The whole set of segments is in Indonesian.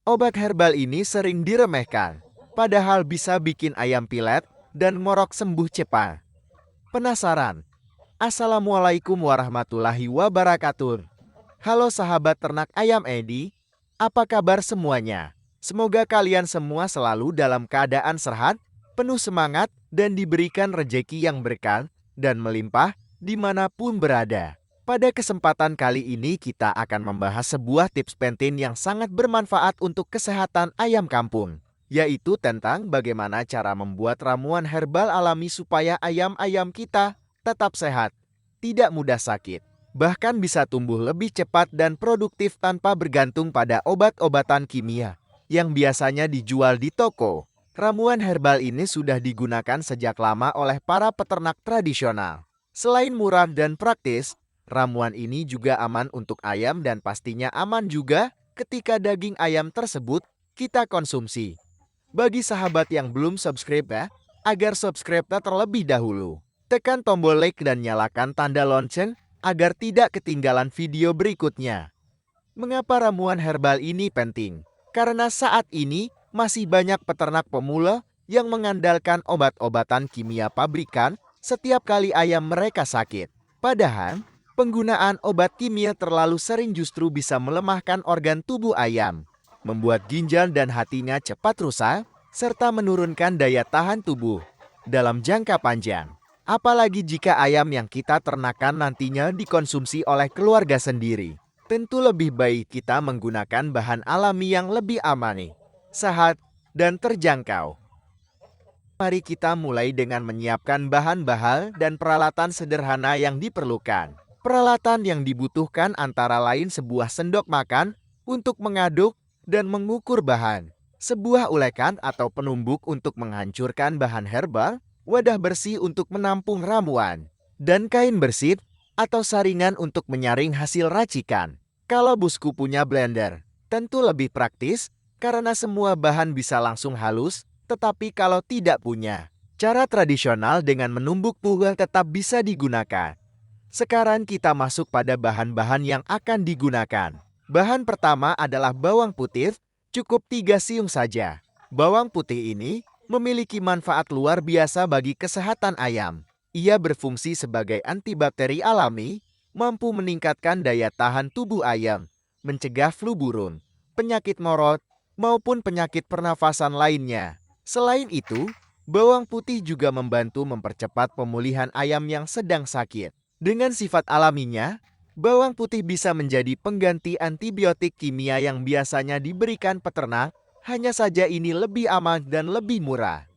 Obat herbal ini sering diremehkan, padahal bisa bikin ayam pilet dan morok sembuh cepat. Penasaran? Assalamualaikum warahmatullahi wabarakatuh. Halo sahabat ternak ayam Edi, apa kabar semuanya? Semoga kalian semua selalu dalam keadaan sehat, penuh semangat, dan diberikan rejeki yang berkah dan melimpah dimanapun berada. Pada kesempatan kali ini kita akan membahas sebuah tips penting yang sangat bermanfaat untuk kesehatan ayam kampung, yaitu tentang bagaimana cara membuat ramuan herbal alami supaya ayam-ayam kita tetap sehat, tidak mudah sakit, bahkan bisa tumbuh lebih cepat dan produktif tanpa bergantung pada obat-obatan kimia yang biasanya dijual di toko. Ramuan herbal ini sudah digunakan sejak lama oleh para peternak tradisional. Selain murah dan praktis, ramuan ini juga aman untuk ayam dan pastinya aman juga ketika daging ayam tersebut kita konsumsi. Bagi sahabat yang belum subscribe ya, agar subscribe terlebih dahulu. Tekan tombol like dan nyalakan tanda lonceng agar tidak ketinggalan video berikutnya. Mengapa ramuan herbal ini penting? Karena saat ini masih banyak peternak pemula yang mengandalkan obat-obatan kimia pabrikan setiap kali ayam mereka sakit. Padahal, penggunaan obat kimia terlalu sering justru bisa melemahkan organ tubuh ayam, membuat ginjal dan hatinya cepat rusak, serta menurunkan daya tahan tubuh dalam jangka panjang. Apalagi jika ayam yang kita ternakan nantinya dikonsumsi oleh keluarga sendiri. Tentu lebih baik kita menggunakan bahan alami yang lebih aman, sehat, dan terjangkau. Mari kita mulai dengan menyiapkan bahan-bahan dan peralatan sederhana yang diperlukan. Peralatan yang dibutuhkan antara lain sebuah sendok makan untuk mengaduk dan mengukur bahan, sebuah ulekan atau penumbuk untuk menghancurkan bahan herbal, wadah bersih untuk menampung ramuan, dan kain bersih atau saringan untuk menyaring hasil racikan. Kalau bosku punya blender, tentu lebih praktis karena semua bahan bisa langsung halus, tetapi kalau tidak punya, cara tradisional dengan menumbuk buah tetap bisa digunakan. Sekarang kita masuk pada bahan-bahan yang akan digunakan. Bahan pertama adalah bawang putih, cukup 3 siung saja. Bawang putih ini memiliki manfaat luar biasa bagi kesehatan ayam. Ia berfungsi sebagai antibakteri alami, mampu meningkatkan daya tahan tubuh ayam, mencegah flu burung, penyakit morot, maupun penyakit pernafasan lainnya. Selain itu, bawang putih juga membantu mempercepat pemulihan ayam yang sedang sakit. Dengan sifat alaminya, bawang putih bisa menjadi pengganti antibiotik kimia yang biasanya diberikan peternak. Hanya saja ini lebih aman dan lebih murah.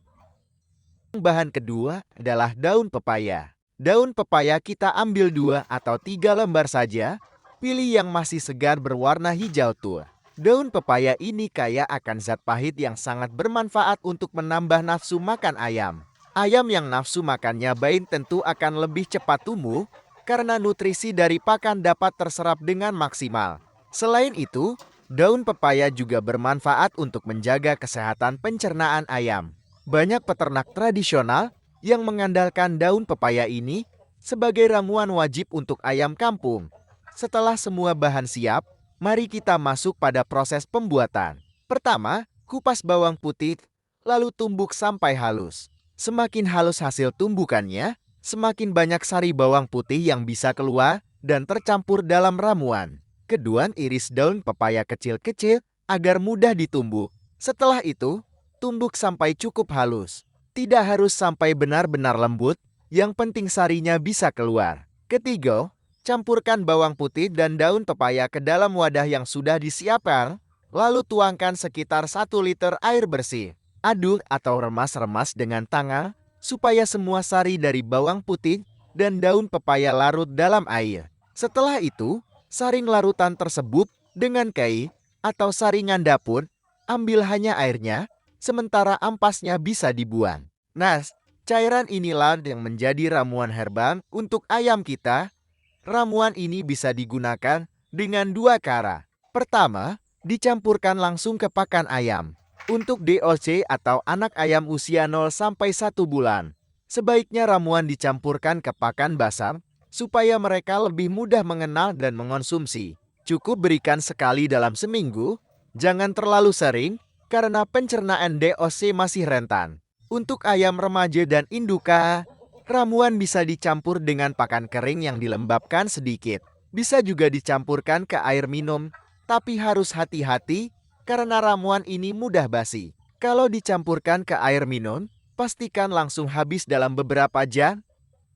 Bahan kedua adalah daun pepaya. Daun pepaya kita ambil 2 atau 3 lembar saja. Pilih yang masih segar berwarna hijau tua. Daun pepaya ini kaya akan zat pahit yang sangat bermanfaat untuk menambah nafsu makan ayam. Ayam yang nafsu makannya baik tentu akan lebih cepat tumbuh karena nutrisi dari pakan dapat terserap dengan maksimal. Selain itu, daun pepaya juga bermanfaat untuk menjaga kesehatan pencernaan ayam. Banyak peternak tradisional yang mengandalkan daun pepaya ini sebagai ramuan wajib untuk ayam kampung. Setelah semua bahan siap, mari kita masuk pada proses pembuatan. Pertama, kupas bawang putih, lalu tumbuk sampai halus. Semakin halus hasil tumbukannya, semakin banyak sari bawang putih yang bisa keluar dan tercampur dalam ramuan. Kedua, iris daun pepaya kecil-kecil agar mudah ditumbuk. Setelah itu, tumbuk sampai cukup halus. Tidak harus sampai benar-benar lembut, yang penting sarinya bisa keluar. Ketiga, campurkan bawang putih dan daun pepaya ke dalam wadah yang sudah disiapkan, lalu tuangkan sekitar 1 liter air bersih. Aduk atau remas-remas dengan tangan, supaya semua sari dari bawang putih dan daun pepaya larut dalam air. Setelah itu, saring larutan tersebut dengan kain atau saringan dapur, ambil hanya airnya, sementara ampasnya bisa dibuang. Nah, cairan inilah yang menjadi ramuan herbal untuk ayam kita. Ramuan ini bisa digunakan dengan 2 cara. Pertama, dicampurkan langsung ke pakan ayam. Untuk DOC atau anak ayam usia 0-1 bulan, sebaiknya ramuan dicampurkan ke pakan basah, supaya mereka lebih mudah mengenal dan mengonsumsi. Cukup berikan sekali dalam seminggu, Jangan terlalu sering, karena pencernaan DOC masih rentan. Untuk ayam remaja dan induka, ramuan bisa dicampur dengan pakan kering yang dilembabkan sedikit. Bisa juga dicampurkan ke air minum, tapi harus hati-hati karena ramuan ini mudah basi. Kalau dicampurkan ke air minum, pastikan langsung habis dalam beberapa jam.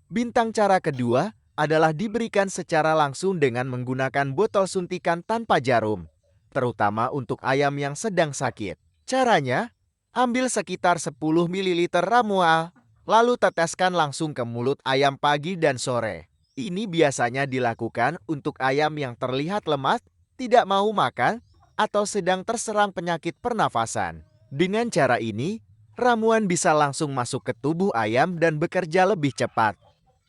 Bintang cara kedua adalah diberikan secara langsung dengan menggunakan botol suntikan tanpa jarum, terutama untuk ayam yang sedang sakit. Caranya, ambil sekitar 10 ml ramuan, lalu teteskan langsung ke mulut ayam pagi dan sore. Ini biasanya dilakukan untuk ayam yang terlihat lemas, tidak mau makan, atau sedang terserang penyakit pernafasan. Dengan cara ini, ramuan bisa langsung masuk ke tubuh ayam dan bekerja lebih cepat.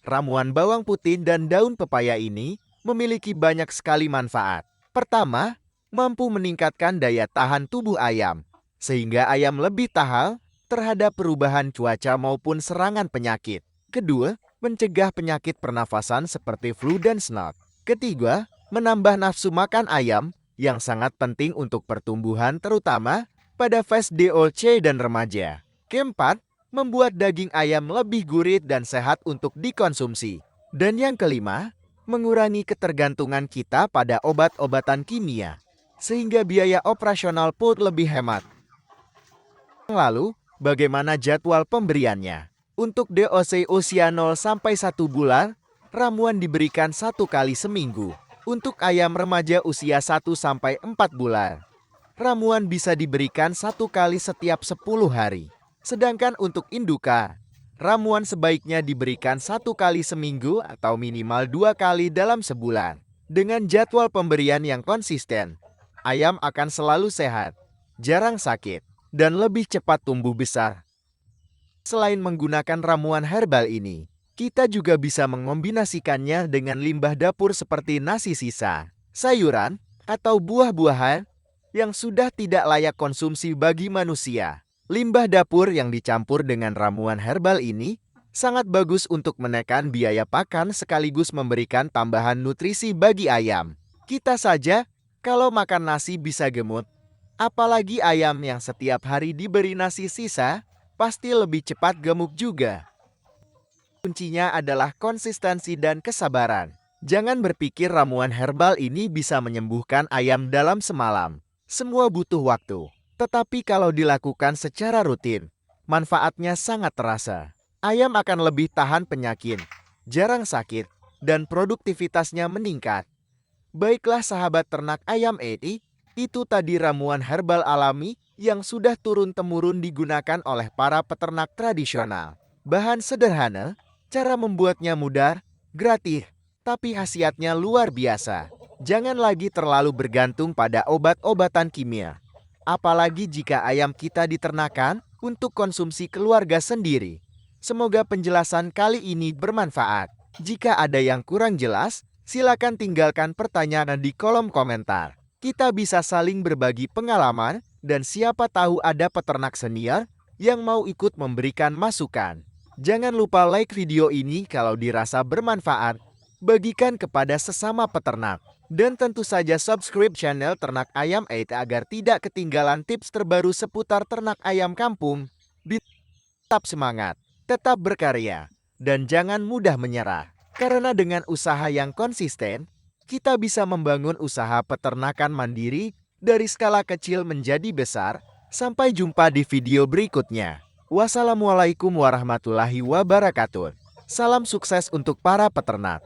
Ramuan bawang putih dan daun pepaya ini memiliki banyak sekali manfaat. Pertama, mampu meningkatkan daya tahan tubuh ayam, sehingga ayam lebih tahan terhadap perubahan cuaca maupun serangan penyakit. Kedua, mencegah penyakit pernafasan seperti flu dan snot. Ketiga, menambah nafsu makan ayam yang sangat penting untuk pertumbuhan terutama pada fase DOC dan remaja. Keempat, membuat daging ayam lebih gurih dan sehat untuk dikonsumsi. Dan yang kelima, mengurangi ketergantungan kita pada obat-obatan kimia, sehingga biaya operasional pun lebih hemat. Lalu, bagaimana jadwal pemberiannya? Untuk DOC usia 0 sampai 1 bulan, ramuan diberikan 1 kali seminggu. Untuk ayam remaja usia 1 sampai 4 bulan, ramuan bisa diberikan 1 kali setiap 10 hari. Sedangkan untuk induka, ramuan sebaiknya diberikan 1 kali seminggu atau minimal 2 kali dalam sebulan. Dengan jadwal pemberian yang konsisten, ayam akan selalu sehat, jarang sakit, dan lebih cepat tumbuh besar. Selain menggunakan ramuan herbal ini, kita juga bisa mengombinasikannya dengan limbah dapur seperti nasi sisa, sayuran, atau buah-buahan yang sudah tidak layak konsumsi bagi manusia. Limbah dapur yang dicampur dengan ramuan herbal ini sangat bagus untuk menekan biaya pakan sekaligus memberikan tambahan nutrisi bagi ayam. Kita saja, kalau makan nasi bisa gemuk. Apalagi ayam yang setiap hari diberi nasi sisa, pasti lebih cepat gemuk juga. Kuncinya adalah konsistensi dan kesabaran. Jangan berpikir ramuan herbal ini bisa menyembuhkan ayam dalam semalam. Semua butuh waktu. Tetapi kalau dilakukan secara rutin, manfaatnya sangat terasa. Ayam akan lebih tahan penyakit, jarang sakit, dan produktivitasnya meningkat. Baiklah sahabat ternak ayam Eti, itu tadi ramuan herbal alami yang sudah turun-temurun digunakan oleh para peternak tradisional. Bahan sederhana, cara membuatnya mudah, gratis, tapi khasiatnya luar biasa. Jangan lagi terlalu bergantung pada obat-obatan kimia. Apalagi jika ayam kita diternakan untuk konsumsi keluarga sendiri. Semoga penjelasan kali ini bermanfaat. Jika ada yang kurang jelas, silakan tinggalkan pertanyaan di kolom komentar. Kita bisa saling berbagi pengalaman dan siapa tahu ada peternak senior yang mau ikut memberikan masukan. Jangan lupa like video ini kalau dirasa bermanfaat. Bagikan kepada sesama peternak. Dan tentu saja subscribe channel Ternak Ayam Eti agar tidak ketinggalan tips terbaru seputar ternak ayam kampung. Tetap semangat, tetap berkarya, dan jangan mudah menyerah. Karena dengan usaha yang konsisten, kita bisa membangun usaha peternakan mandiri dari skala kecil menjadi besar. Sampai jumpa di video berikutnya. Wassalamualaikum warahmatullahi wabarakatuh. Salam sukses untuk para peternak.